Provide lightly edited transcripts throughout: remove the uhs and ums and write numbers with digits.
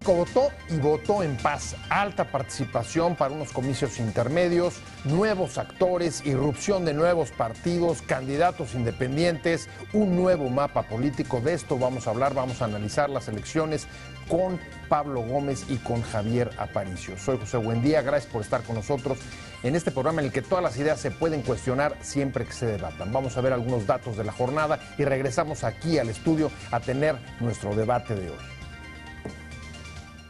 Votó y votó en paz. Alta participación para unos comicios intermedios, nuevos actores, irrupción de nuevos partidos, candidatos independientes, un nuevo mapa político. De esto vamos a hablar, vamos a analizar las elecciones con Pablo Gómez y con Javier Aparicio. Soy José Buendía, gracias por estar con nosotros en este programa en el que todas las ideas se pueden cuestionar siempre que se debatan. Vamos a ver algunos datos de la jornada y regresamos aquí al estudio a tener nuestro debate de hoy.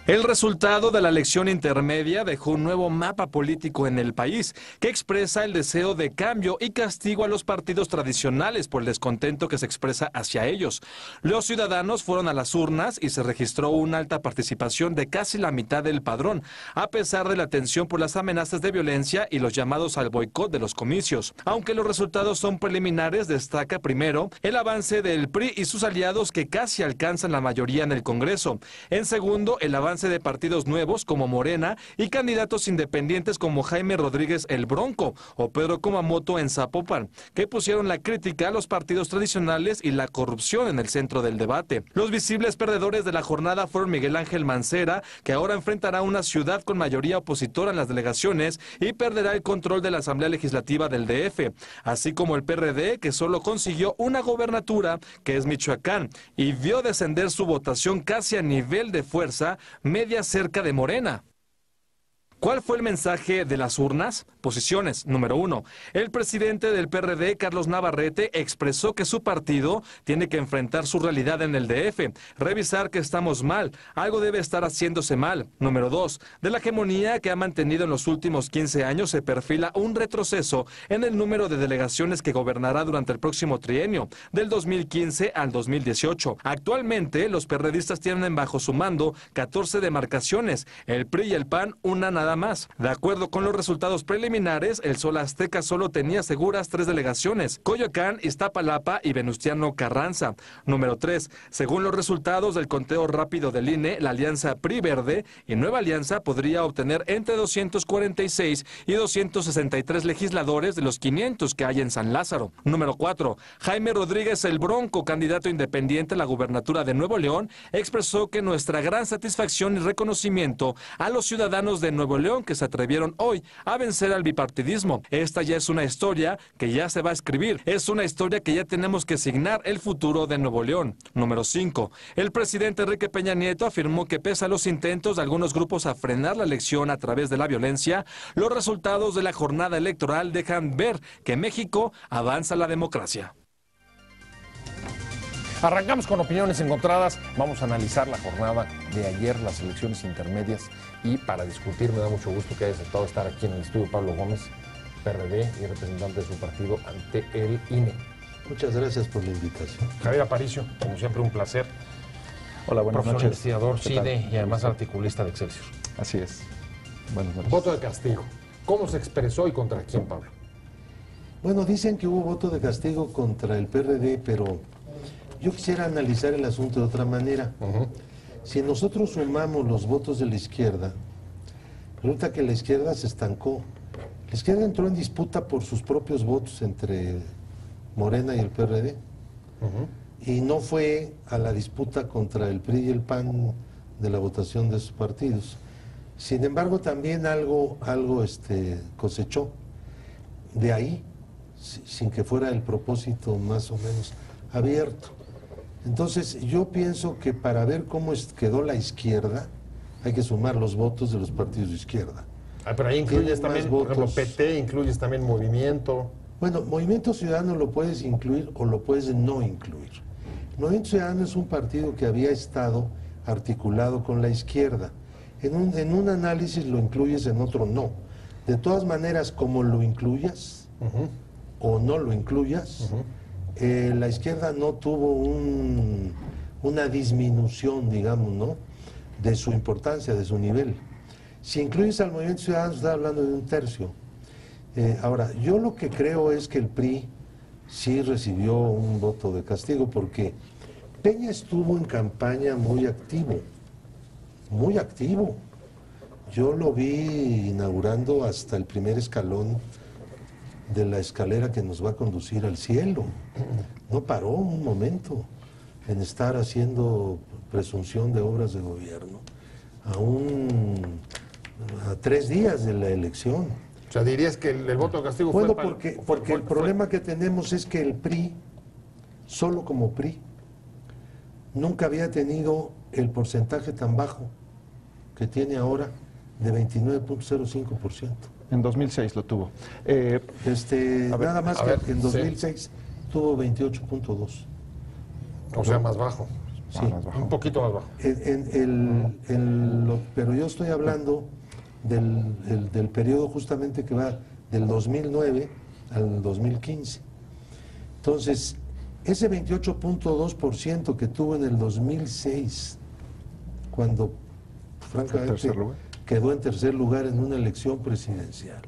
El resultado de la elección intermedia dejó un nuevo mapa político en el país, que expresa el deseo de cambio y castigo a los partidos tradicionales por el descontento que se expresa hacia ellos. Los ciudadanos fueron a las urnas y se registró una alta participación de casi la mitad del padrón, a pesar de la tensión por las amenazas de violencia y los llamados al boicot de los comicios. Aunque los resultados son preliminares, destaca primero el avance del PRI y sus aliados, que casi alcanzan la mayoría en el Congreso. En segundo, el avance de partidos nuevos como Morena y candidatos independientes como Jaime Rodríguez el Bronco o Pedro Kumamoto en Zapopan, que pusieron la crítica a los partidos tradicionales y la corrupción en el centro del debate. Los visibles perdedores de la jornada fueron Miguel Ángel Mancera, que ahora enfrentará una ciudad con mayoría opositora en las delegaciones y perderá el control de la Asamblea Legislativa del DF, así como el PRD, que solo consiguió una gobernatura, que es Michoacán, y vio descender su votación casi a nivel de fuerza media cerca de Morena. ¿Cuál fue el mensaje de las urnas? Posiciones. Número 1. El presidente del PRD, Carlos Navarrete, expresó que su partido tiene que enfrentar su realidad en el DF, revisar que estamos mal, algo debe estar haciéndose mal. Número 2. De la hegemonía que ha mantenido en los últimos 15 años se perfila un retroceso en el número de delegaciones que gobernará durante el próximo trienio, del 2015 al 2018. Actualmente, los perredistas tienen bajo su mando 14 demarcaciones, el PRI y el PAN una nada más. De acuerdo con los resultados preliminares, el Sol Azteca solo tenía seguras 3 delegaciones: Coyoacán, Iztapalapa y Venustiano Carranza. Número 3. Según los resultados del conteo rápido del INE, la alianza PRI-Verde y Nueva Alianza podría obtener entre 246 y 263 legisladores de los 500 que hay en San Lázaro. Número 4. Jaime Rodríguez el Bronco, candidato independiente a la gubernatura de Nuevo León, expresó que nuestra gran satisfacción y reconocimiento a los ciudadanos de Nuevo León que se atrevieron hoy a vencer al bipartidismo. Esta ya es una historia que ya se va a escribir. Es una historia que ya tenemos que signar el futuro de Nuevo León. Número 5. El presidente Enrique Peña Nieto afirmó que pese a los intentos de algunos grupos a frenar la elección a través de la violencia, los resultados de la jornada electoral dejan ver que México avanza la democracia. Arrancamos con opiniones encontradas. Vamos a analizar la jornada de ayer, las elecciones intermedias, y para discutir me da mucho gusto que haya aceptado estar aquí en el estudio Pablo Gómez, PRD y representante de su partido ante el INE. Muchas gracias por la invitación. Javier Aparicio, como siempre un placer. Hola, buenas Profesor noches. investigador, ¿Qué tal? CIDE y además articulista de Excelsior. Así es. Buenas noches. Voto de castigo. ¿Cómo se expresó y contra quién, Pablo? Bueno, dicen que hubo voto de castigo contra el PRD, pero yo quisiera analizar el asunto de otra manera. Si nosotros sumamos los votos de la izquierda, resulta que la izquierda se estancó. La izquierda entró en disputa por sus propios votos entre Morena y el PRD. Y no fue a la disputa contra el PRI y el PAN de la votación de sus partidos. Sin embargo, también algo cosechó de ahí, sin que fuera el propósito más o menos abierto. Entonces, yo pienso que para ver cómo quedó la izquierda, hay que sumar los votos de los partidos de izquierda. Pero ahí incluyes Tienen también, más por ejemplo, votos. PT, incluyes también Movimiento. Bueno, Movimiento Ciudadano lo puedes incluir o lo puedes no incluir. Movimiento Ciudadano es un partido que había estado articulado con la izquierda. En un análisis lo incluyes, en otro no. De todas maneras, como lo incluyas o no lo incluyas, la izquierda no tuvo una disminución, digamos, ¿no?, de su importancia, de su nivel. Si incluyes al Movimiento Ciudadano, estás hablando de 1/3. Ahora, yo lo que creo es que el PRI sí recibió un voto de castigo, porque Peña estuvo en campaña muy activo, muy activo. Yo lo vi inaugurando hasta el primer escalón de la escalera que nos va a conducir al cielo. No paró un momento en estar haciendo presunción de obras de gobierno. a 3 días de la elección. O sea, dirías que el voto de castigo Bueno, fue porque el problema que tenemos es que el PRI, solo como PRI, nunca había tenido el porcentaje tan bajo que tiene ahora de 29.05%. En 2006 lo tuvo. Nada más que en 2006 tuvo 28.2. O sea, más bajo. Sí, más bajo. Un poquito más bajo. Pero yo estoy hablando del periodo justamente que va del 2009 al 2015. Entonces, ese 28.2% que tuvo en el 2006, cuando francamente quedó en tercer lugar en una elección presidencial,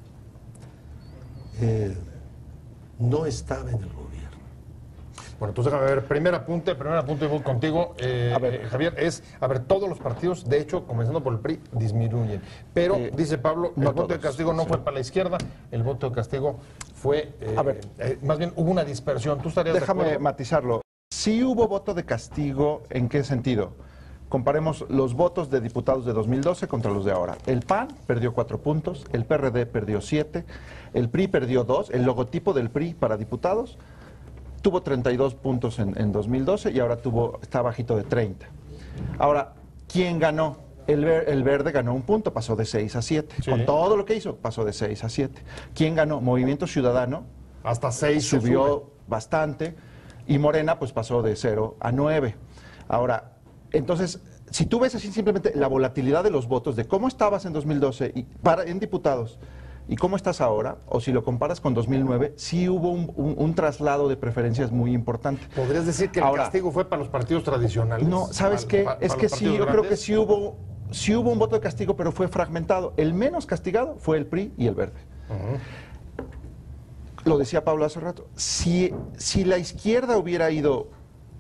no estaba en el gobierno. Bueno, entonces déjame ver, primer apunte y voy contigo, Javier, todos los partidos, de hecho, comenzando por el PRI, disminuyen. Pero, dice Pablo, el voto de castigo no fue para la izquierda, el voto de castigo fue, más bien hubo una dispersión. ¿Tú estarías de acuerdo? Déjame matizarlo. Sí hubo voto de castigo, ¿en qué sentido? Comparemos los votos de diputados de 2012 contra los de ahora. El PAN perdió 4 puntos, el PRD perdió 7, el PRI perdió 2, el logotipo del PRI para diputados tuvo 32 puntos en 2012 y ahora está bajito de 30. Ahora, ¿quién ganó? El Verde ganó 1 punto, pasó de 6 a 7. Sí. Con todo lo que hizo, pasó de 6 a 7. ¿Quién ganó? Movimiento Ciudadano. Hasta 6 subió bastante. Y Morena, pues pasó de 0 a 9. Ahora, entonces, si tú ves así simplemente la volatilidad de los votos, de cómo estabas en 2012 en diputados, ¿y cómo estás ahora? O si lo comparas con 2009, sí hubo un traslado de preferencias muy importante. ¿Podrías decir que el castigo fue para los partidos tradicionales? No, ¿sabes qué? Es que sí, yo creo que sí hubo un voto de castigo, pero fue fragmentado. El menos castigado fue el PRI y el Verde. Lo decía Pablo hace rato. Si la izquierda hubiera ido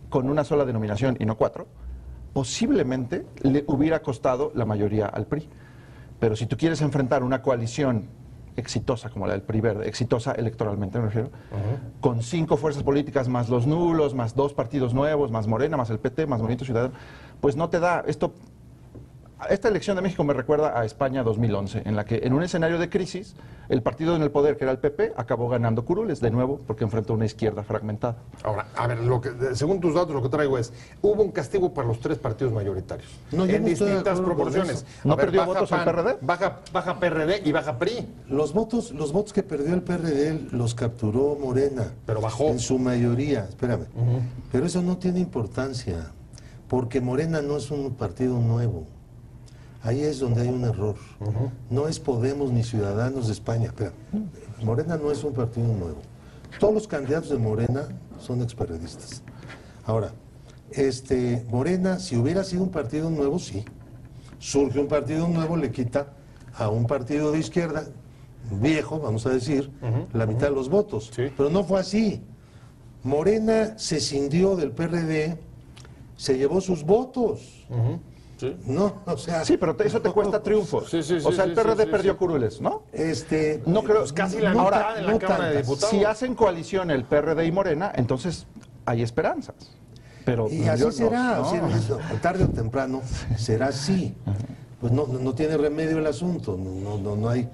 con una sola denominación y no 4, posiblemente le hubiera costado la mayoría al PRI. Pero si tú quieres enfrentar una coalición exitosa como la del PRI Verde, exitosa electoralmente me refiero, con 5 fuerzas políticas, más los nulos, más 2 partidos nuevos, más Morena, más el PT, más Movimiento Ciudadano, pues no te da esto. Esta elección de México me recuerda a España 2011, en la que en un escenario de crisis, el partido en el poder, que era el PP, acabó ganando curules de nuevo porque enfrentó una izquierda fragmentada. Ahora, a ver, según tus datos, lo que traigo es, hubo un castigo para los 3 partidos mayoritarios, en distintas proporciones. ¿No perdió votos el PRD? Baja PRD y baja PRI. Los votos que perdió el PRD los capturó Morena. Pero bajó. En su mayoría, espérame. Pero eso no tiene importancia, porque Morena no es un partido nuevo. Ahí es donde hay un error. No es Podemos ni Ciudadanos de España. Espera. Morena no es un partido nuevo. Todos los candidatos de Morena son experredistas. Ahora, Morena, si hubiera sido un partido nuevo, sí. Surge un partido nuevo, le quita a un partido de izquierda, viejo, vamos a decir, la mitad de los votos. Sí. Pero no fue así. Morena se cindió del PRD, se llevó sus votos. Sí. No, o sea... Sí, pero eso te cuesta triunfos. Sí, o sea, el PRD perdió curules, ¿no? No creo... Pues casi la mitad en la Cámara de Diputados. Si hacen coalición el PRD y Morena, entonces hay esperanzas. Pero y así será, tarde o temprano será así. Pues no tiene remedio el asunto, no hay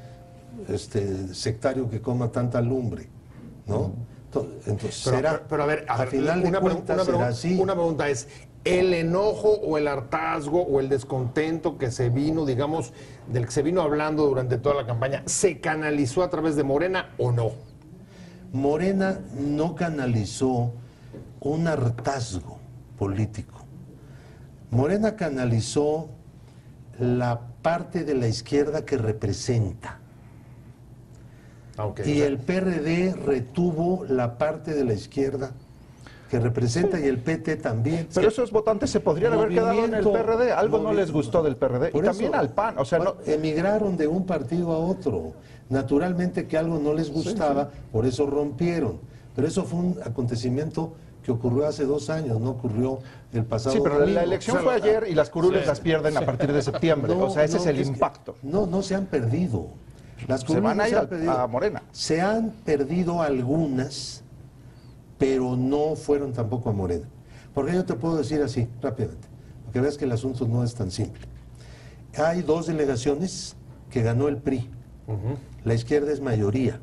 sectario que coma tanta lumbre, ¿no? Entonces será, pero a ver, al final de cuentas será así. Una pregunta es, ¿el enojo o el hartazgo o el descontento que se vino, digamos, del que se vino hablando durante toda la campaña, se canalizó a través de Morena o no? Morena no canalizó un hartazgo político. Morena canalizó la parte de la izquierda que representa. Y el PRD retuvo la parte de la izquierda que representa y el PT también. Pero esos votantes se podrían haber quedado en el PRD. Algo no les gustó del PRD. Y también al PAN. O sea, emigraron de un partido a otro. Naturalmente que algo no les gustaba, por eso rompieron. Pero eso fue un acontecimiento que ocurrió hace 2 años, no ocurrió el pasado pero domingo. La elección fue ayer y las curules las pierden a partir de septiembre. Ese es el impacto. No se han perdido. Las se van a ir a Morena. Se han perdido algunas, pero no fueron tampoco a Morena. Porque yo te puedo decir así, rápidamente, porque veas que el asunto no es tan simple. hay 2 delegaciones que ganó el PRI. La izquierda es mayoría.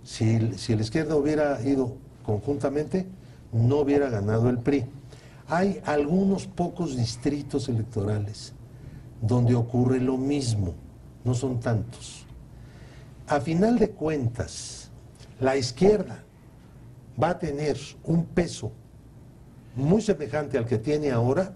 Si la izquierda hubiera ido conjuntamente, no hubiera ganado el PRI. Hay algunos pocos distritos electorales donde ocurre lo mismo, no son tantos. A final de cuentas, la izquierda va a tener un peso muy semejante al que tiene ahora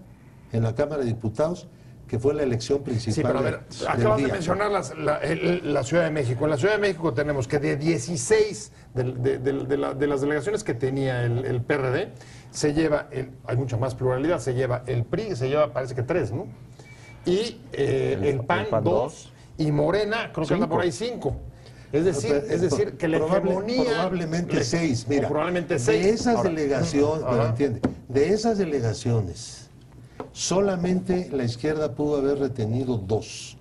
en la Cámara de Diputados, que fue la elección principal. Sí, pero a ver, acabas de mencionar la Ciudad de México. En la Ciudad de México tenemos que de 16 de las delegaciones que tenía el PRD, se lleva, hay mucha más pluralidad, se lleva el PRI, se lleva parece que 3, ¿no? Y el PAN 2, y Morena creo que anda por ahí 5. Es decir, que la hegemonía... Probablemente 6, mira. Probablemente 6. De esas delegaciones, ¿me entiende? De esas delegaciones, solamente la izquierda pudo haber retenido 2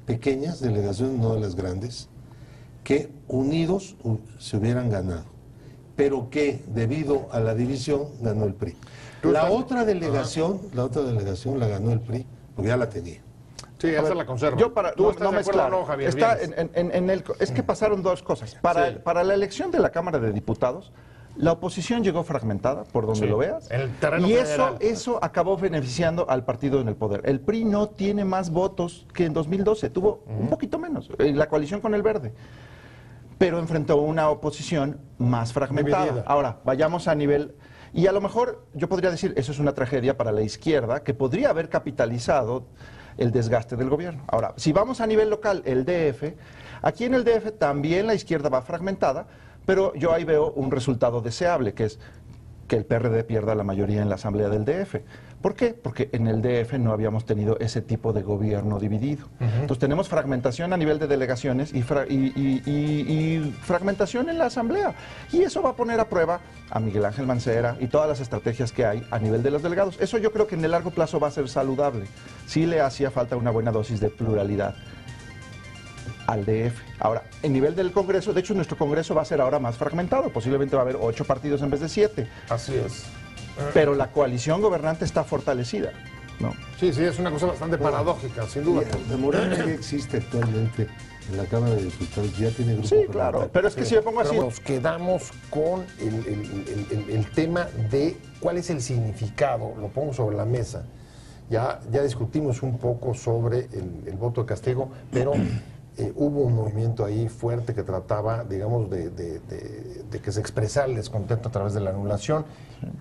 pequeñas delegaciones, no de las grandes, que unidos se hubieran ganado, pero que debido a la división ganó el PRI. La otra delegación la ganó el PRI, porque ya la tenía. Sí, esa la conservo. Yo para ¿Tú estás de acuerdo o no, Javier? Está es que pasaron 2 cosas. Para la elección de la Cámara de Diputados, la oposición llegó fragmentada, por donde lo veas, el terreno y federal. eso acabó beneficiando al partido en el poder. El PRI no tiene más votos que en 2012, tuvo un poquito menos, la coalición con el Verde, pero enfrentó una oposición más fragmentada. Dividida. Ahora, vayamos a nivel... Y a lo mejor yo podría decir, eso es una tragedia para la izquierda, que podría haber capitalizado el desgaste del gobierno. Ahora, si vamos a nivel local, el DF, aquí en el DF también la izquierda va fragmentada, pero yo ahí veo un resultado deseable, que es que el PRD pierda la mayoría en la Asamblea del DF. ¿Por qué? Porque en el DF no habíamos tenido ese tipo de gobierno dividido. Entonces tenemos fragmentación a nivel de delegaciones y fragmentación en la Asamblea. Y eso va a poner a prueba a Miguel Ángel Mancera y todas las estrategias que hay a nivel de los delegados. Eso yo creo que en el largo plazo va a ser saludable. Sí le hacía falta una buena dosis de pluralidad al DF. Ahora, en nivel del Congreso, de hecho nuestro Congreso va a ser ahora más fragmentado, posiblemente va a haber 8 partidos en vez de 7. Así es. Pero la coalición gobernante está fortalecida, ¿no? Sí, es una cosa bastante paradójica, sin duda. De Morena ya existe actualmente en la Cámara de Diputados, ya tiene grupo Sí, claro, parlamentario. pero es que si me pongo así... Pero nos quedamos con el tema de cuál es el significado, lo pongo sobre la mesa. Ya discutimos un poco sobre el voto de castigo, pero hubo un movimiento ahí fuerte que trataba, digamos, de que se expresara el descontento a través de la anulación,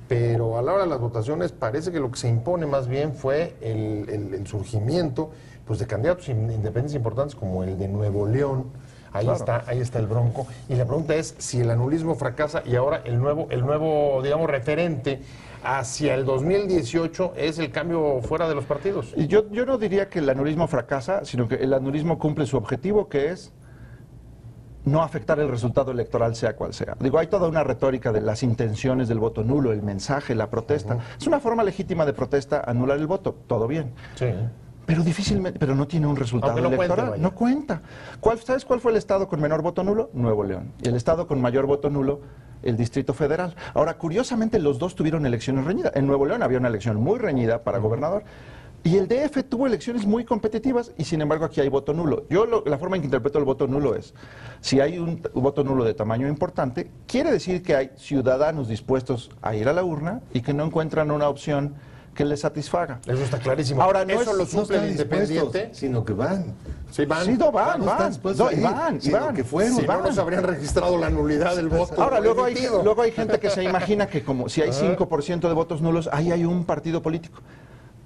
pero a la hora de las votaciones parece que lo que se impone más bien fue el surgimiento pues, de candidatos independientes importantes como el de Nuevo León. Ahí está el Bronco. Y la pregunta es si el anulismo fracasa y ahora el nuevo digamos, referente hacia el 2018 es el cambio fuera de los partidos. Y yo no diría que el anulismo fracasa, sino que el anulismo cumple su objetivo, que es no afectar el resultado electoral, sea cual sea. Digo, hay toda una retórica de las intenciones del voto nulo, el mensaje, la protesta. Es una forma legítima de protesta anular el voto, todo bien. Sí. Pero difícilmente, pero no tiene un resultado no electoral, cuente, no cuenta. ¿Sabes cuál fue el estado con menor voto nulo? Nuevo León. Y el estado con mayor voto nulo, el Distrito Federal. Ahora, curiosamente, los dos tuvieron elecciones reñidas. En Nuevo León había una elección muy reñida para gobernador. Y el DF tuvo elecciones muy competitivas y sin embargo aquí hay voto nulo. La forma en que interpreto el voto nulo es, si hay un voto nulo de tamaño importante, quiere decir que hay ciudadanos dispuestos a ir a la urna y que no encuentran una opción que les satisfaga. Eso está clarísimo. Ahora, eso lo suple el Independiente. Sino que van. Sí, van. Sí, van. Que fueron. Si no, nos habrían registrado la nulidad del voto. Ahora, luego hay gente que se imagina que como si hay 5% de votos nulos, ahí hay un partido político.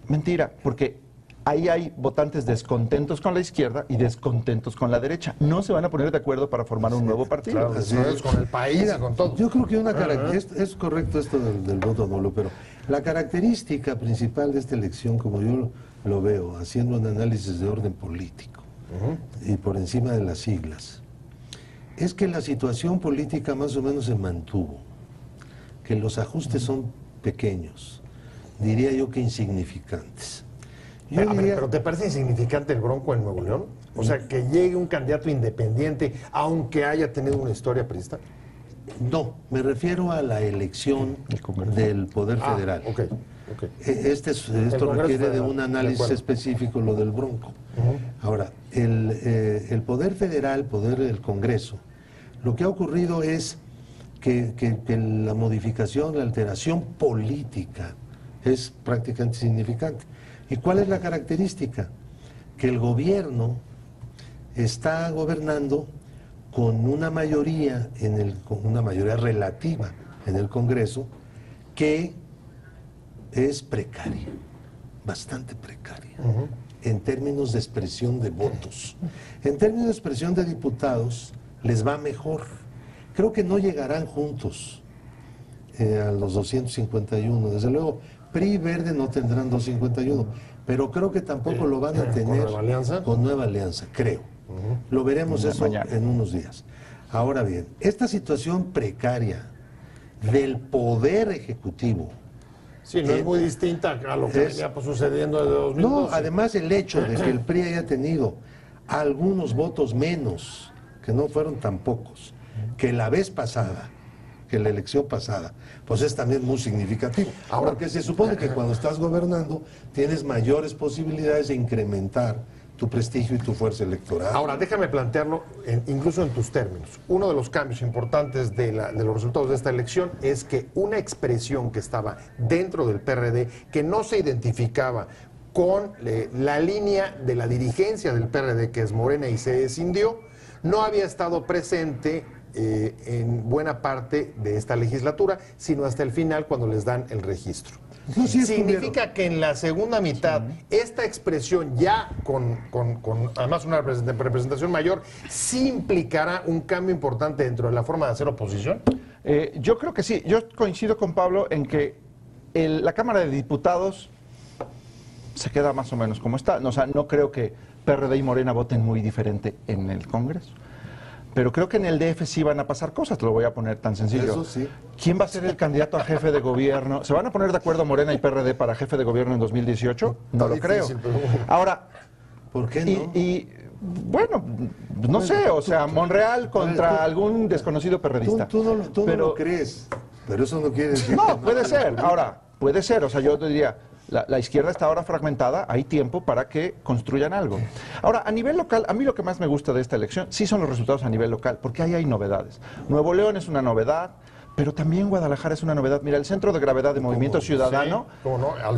Mentira, porque ahí hay votantes descontentos con la izquierda y descontentos con la derecha. No se van a poner de acuerdo para formar un nuevo partido. Claro, eso es con el país y con todo. Yo creo que es correcto esto del voto nulo, pero la característica principal de esta elección, como yo lo veo, haciendo un análisis de orden político y por encima de las siglas, es que la situación política más o menos se mantuvo, que los ajustes son pequeños, diría yo que insignificantes. Pero ¿te parece insignificante el Bronco en Nuevo León? O sea, que llegue un candidato independiente, aunque haya tenido una historia priista. No, me refiero a la elección del Poder Federal. Okay. Esto requiere de un análisis específico, lo del Bronco. Ahora, el Poder Federal, el Congreso, lo que ha ocurrido es que la modificación, la alteración política es prácticamente insignificante. ¿Y cuál es la característica? Que el gobierno está gobernando con una mayoría, con una mayoría relativa en el Congreso, que es precaria, bastante precaria, en términos de expresión de votos. En términos de expresión de diputados, les va mejor. Creo que no llegarán juntos a los 251. Desde luego, PRI y Verde no tendrán 251, pero creo que tampoco lo van a tener con Nueva Alianza, creo. Lo veremos eso en unos días. Ahora bien, esta situación precaria del Poder Ejecutivo, sí, no es muy distinta a lo que venía sucediendo desde 2012. No, además el hecho de que el PRI haya tenido algunos votos menos, que no fueron tan pocos, que la vez pasada, que la elección pasada, pues es también muy significativo. Ahora, porque se supone que cuando estás gobernando tienes mayores posibilidades de incrementar tu prestigio y tu fuerza electoral. Ahora, déjame plantearlo incluso en tus términos. Uno de los cambios importantes de los resultados de esta elección es que una expresión que estaba dentro del PRD, que no se identificaba con la línea de la dirigencia del PRD, que es Morena y se escindió, no había estado presente en buena parte de esta legislatura, sino hasta el final cuando les dan el registro. No, sí significa que en la segunda mitad esta expresión ya con además una representación mayor sí implicará un cambio importante dentro de la forma de hacer oposición. Yo creo que sí. Yo coincido con Pablo en que la Cámara de Diputados se queda más o menos como está. O sea, no creo que PRD y Morena voten muy diferente en el Congreso. Pero creo que en el DF sí van a pasar cosas, te lo voy a poner tan sencillo. Eso sí. ¿Quién va a ser el candidato a jefe de gobierno? ¿Se van a poner de acuerdo Morena y PRD para jefe de gobierno en 2018? No lo creo. Ahora, ¿por qué no? Bueno, no sé, o sea, Monreal contra algún desconocido perredista. Tú no lo crees, pero eso no quiere decir... No, puede ser. Ahora, puede ser, o sea, yo te diría... La izquierda está ahora fragmentada, hay tiempo para que construyan algo. Ahora, a nivel local, a mí lo que más me gusta de esta elección sí son los resultados a nivel local, porque ahí hay novedades. Nuevo León es una novedad, pero también Guadalajara es una novedad. Mira, el centro de gravedad de Movimiento Ciudadano,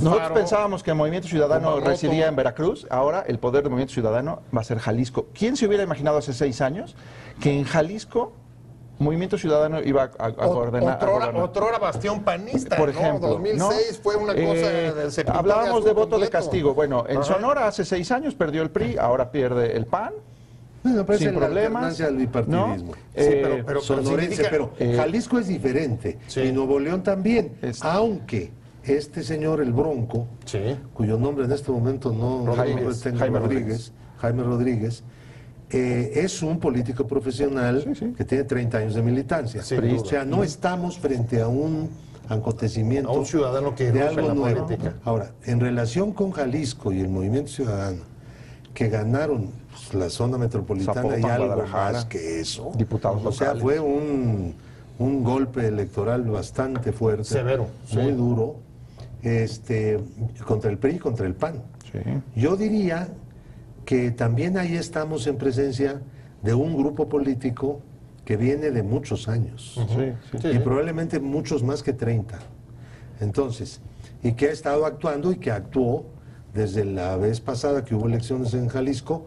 nosotros pensábamos que el Movimiento Ciudadano residía en Veracruz, ahora el poder de Movimiento Ciudadano va a ser Jalisco. ¿Quién se hubiera imaginado hace 6 años que en Jalisco Movimiento Ciudadano iba a gobernar? Otrora bastión panista, por ejemplo, 2006 fue una cosa del cepillón. Hablábamos de voto de castigo. Bueno, en Sonora hace 6 años perdió el PRI, ahora pierde el PAN. Bueno, pero sin problemas, del bipartidismo. ¿no? Sí, pero Jalisco es diferente, y Nuevo León también, aunque este señor, el Bronco, cuyo nombre en este momento Jaime Rodríguez, es un político profesional que tiene 30 años de militancia. O sea, no estamos frente a un acontecimiento, a un ciudadano que de algo la nuevo. política. Ahora, en relación con Jalisco y el Movimiento Ciudadano, que ganaron la zona metropolitana, Zapopan, y algo Guadalajara, más que eso. Diputados o sea, locales. fue un golpe electoral bastante fuerte, severo, muy duro, contra el PRI y contra el PAN. Yo diría que también ahí estamos en presencia de un grupo político que viene de muchos años, y probablemente muchos más que 30. Entonces, y que ha estado actuando y que actuó desde la vez pasada que hubo elecciones en Jalisco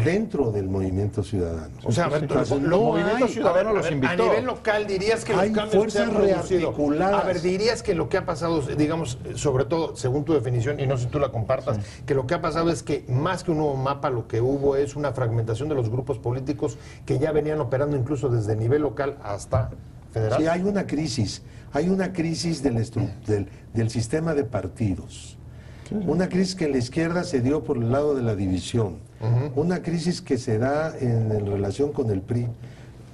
dentro del Movimiento Ciudadano. O sea, el Movimiento Ciudadano los invitó. A nivel local dirías que los cambios se han rearticuladas. A ver, dirías que lo que ha pasado, digamos, sobre todo, según tu definición, y no sé si tú la compartas, que lo que ha pasado es que más que un nuevo mapa, lo que hubo es una fragmentación de los grupos políticos que ya venían operando incluso desde nivel local hasta federal. Sí, hay una crisis del sistema de partidos. Una crisis que en la izquierda se dio por el lado de la división. Una crisis que se da en relación con el PRI.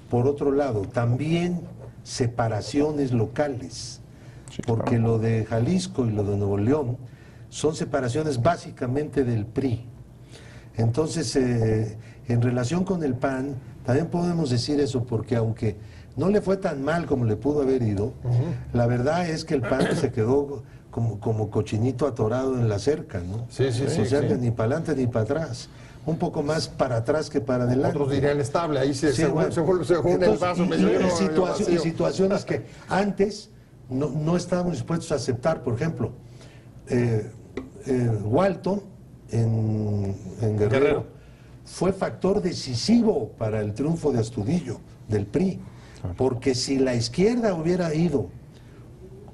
Por otro lado, también separaciones locales. Porque lo de Jalisco y lo de Nuevo León son separaciones básicamente del PRI. Entonces, en relación con el PAN, también podemos decir eso, porque aunque no le fue tan mal como le pudo haber ido, la verdad es que el PAN se quedó como cochinito atorado en la cerca, ¿no? Sí. O sea, que ni para adelante ni para atrás. Un poco más para atrás que para adelante. Otros dirían estable, ahí Sí, según el vaso medio lleno, medio vacío. y situaciones que antes no estábamos dispuestos a aceptar. Por ejemplo, Walton en Guerrero fue factor decisivo para el triunfo de Astudillo, del PRI, porque si la izquierda hubiera ido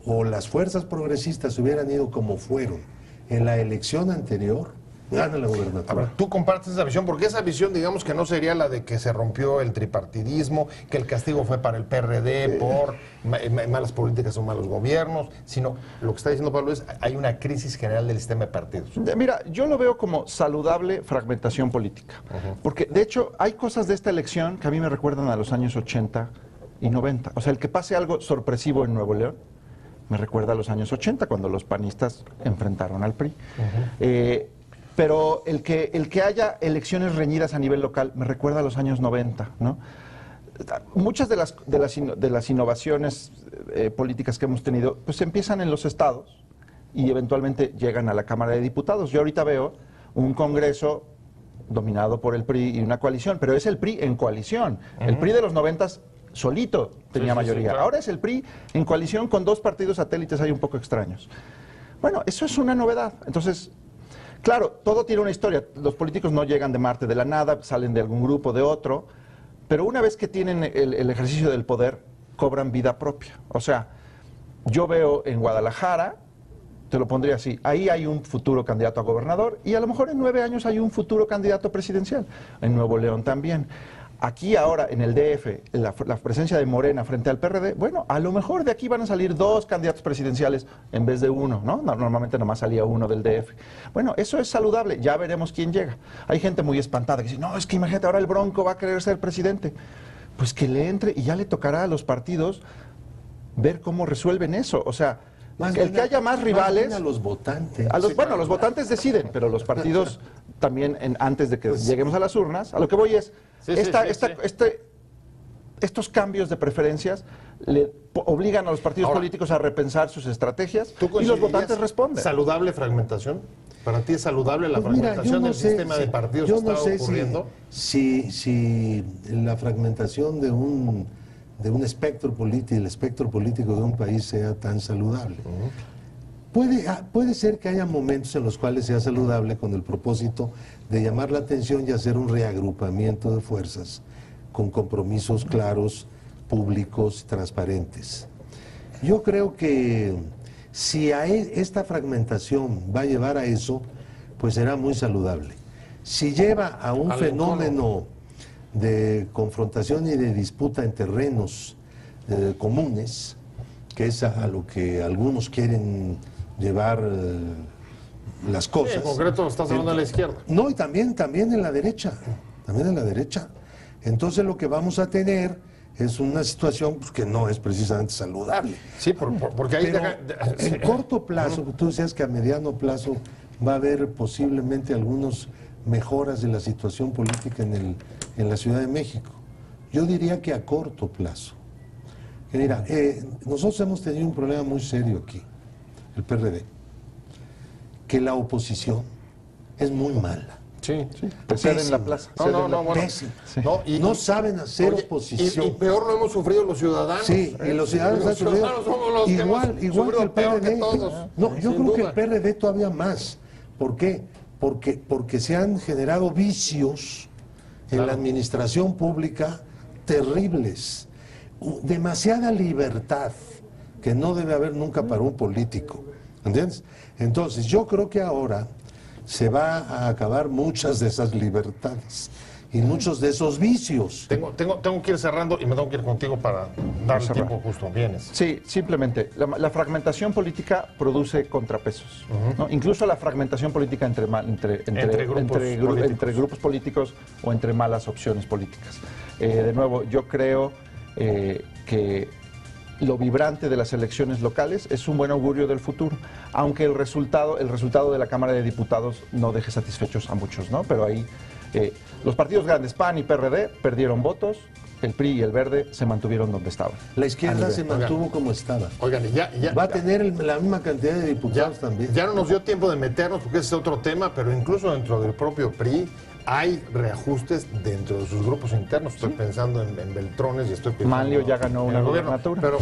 o las fuerzas progresistas hubieran ido como fueron en la elección anterior, gana la gobernatura. A ver, tú compartes esa visión, porque esa visión, digamos que no sería la de que se rompió el tripartidismo, que el castigo fue para el PRD por malas políticas o malos gobiernos, sino lo que está diciendo Pablo es hay una crisis general del sistema de partidos. Mira, yo lo veo como saludable fragmentación política, porque de hecho hay cosas de esta elección que a mí me recuerdan a los años 80 y 90. O sea, el que pase algo sorpresivo en Nuevo León me recuerda a los años 80, cuando los panistas enfrentaron al PRI. Pero el que haya elecciones reñidas a nivel local me recuerda a los años 90, ¿no? Muchas de las innovaciones políticas que hemos tenido, pues empiezan en los estados y eventualmente llegan a la Cámara de Diputados. Yo ahorita veo un Congreso dominado por el PRI y una coalición, pero es el PRI en coalición. El PRI de los 90 solito tenía mayoría. claro. Ahora es el PRI en coalición con dos partidos satélites ahí un poco extraños. Bueno, eso es una novedad. Entonces, claro, todo tiene una historia. Los políticos no llegan de Marte de la nada, salen de algún grupo, de otro, pero una vez que tienen el ejercicio del poder, cobran vida propia. O sea, yo veo en Guadalajara, te lo pondría así, ahí hay un futuro candidato a gobernador y a lo mejor en 9 años hay un futuro candidato presidencial. En Nuevo León también. Aquí ahora, en el DF, la presencia de Morena frente al PRD, bueno, a lo mejor de aquí van a salir 2 candidatos presidenciales en vez de 1, ¿no? Normalmente nomás salía 1 del DF. Bueno, eso es saludable, ya veremos quién llega. Hay gente muy espantada que dice, no, es que imagínate, ahora el Bronco va a querer ser presidente. Pues que le entre y ya le tocará a los partidos ver cómo resuelven eso. O sea, el que haya más rivales... a los votantes. Bueno, los votantes deciden, pero los partidos también, antes de que lleguemos a las urnas, a lo que voy es... Estos cambios de preferencias le obligan a los partidos políticos a repensar sus estrategias y los votantes responden. ¿Saludable fragmentación? ¿Para ti es saludable la fragmentación del sistema de partidos que está ocurriendo? Si la fragmentación de un espectro político, el espectro político de un país sea tan saludable. Puede ser que haya momentos en los cuales sea saludable con el propósito de llamar la atención y hacer un reagrupamiento de fuerzas con compromisos claros, públicos, transparentes. Yo creo que si esta fragmentación va a llevar a eso, pues será muy saludable. Si lleva a un fenómeno de confrontación y de disputa en terrenos comunes, que es a lo que algunos quieren llevar las cosas. Sí, en concreto estás hablando de la izquierda. No, y también en la derecha, Entonces lo que vamos a tener es una situación pues, que no es precisamente saludable. Sí, porque ahí... En corto plazo, tú decías que a mediano plazo va a haber posiblemente algunas mejoras de la situación política en la Ciudad de México. Yo diría que a corto plazo. Que mira, nosotros hemos tenido un problema muy serio aquí, el PRD, que la oposición es muy mala. Sí. Ceden en la plaza. Pésima. No saben hacer oposición. Y peor lo hemos sufrido los ciudadanos. Sí, y los ciudadanos han sufrido. Somos los Igual que el peor que PRD. todos. No, yo creo que el PRD todavía más. ¿Por qué? Porque se han generado vicios en la administración pública terribles. Demasiada libertad que no debe haber nunca para un político. ¿Entiendes? Entonces, yo creo que ahora se va a acabar muchas de esas libertades y muchos de esos vicios. Tengo que ir cerrando y me tengo que ir contigo para dar el tiempo justo. Vienes. Sí, simplemente. La fragmentación política produce contrapesos. ¿no? Incluso la fragmentación política entre grupos políticos o entre malas opciones políticas. De nuevo, yo creo que lo vibrante de las elecciones locales es un buen augurio del futuro, aunque el resultado de la Cámara de Diputados no deje satisfechos a muchos, ¿no? Pero ahí los partidos grandes, PAN y PRD, perdieron votos, el PRI y el Verde se mantuvieron donde estaban. La izquierda se Oigan. mantuvo como estaba. Oigan, y ya Va a tener la misma cantidad de diputados también. ya no nos dio tiempo de meternos porque ese es otro tema, pero incluso dentro del propio PRI hay reajustes dentro de sus grupos internos. Estoy pensando en Beltrones y estoy pensando Manlio ya ganó en una el gobierno. gobernatura. Pero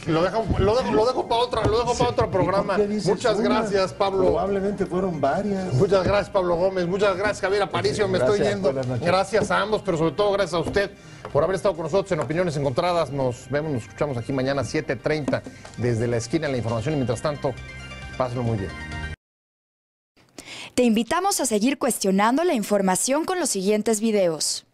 lo dejo para otro programa. ¿Por qué dices Muchas una? gracias, Pablo. Probablemente fueron varias. Muchas gracias, Pablo Gómez. Muchas gracias, Javier Aparicio. Me Gracias, estoy yendo. buenas noches. Gracias a ambos, pero sobre todo gracias a usted por haber estado con nosotros en Opiniones Encontradas. Nos vemos, nos escuchamos aquí mañana 7:30 desde la esquina de la información. Y mientras tanto, pásenlo muy bien. Te invitamos a seguir cuestionando la información con los siguientes videos.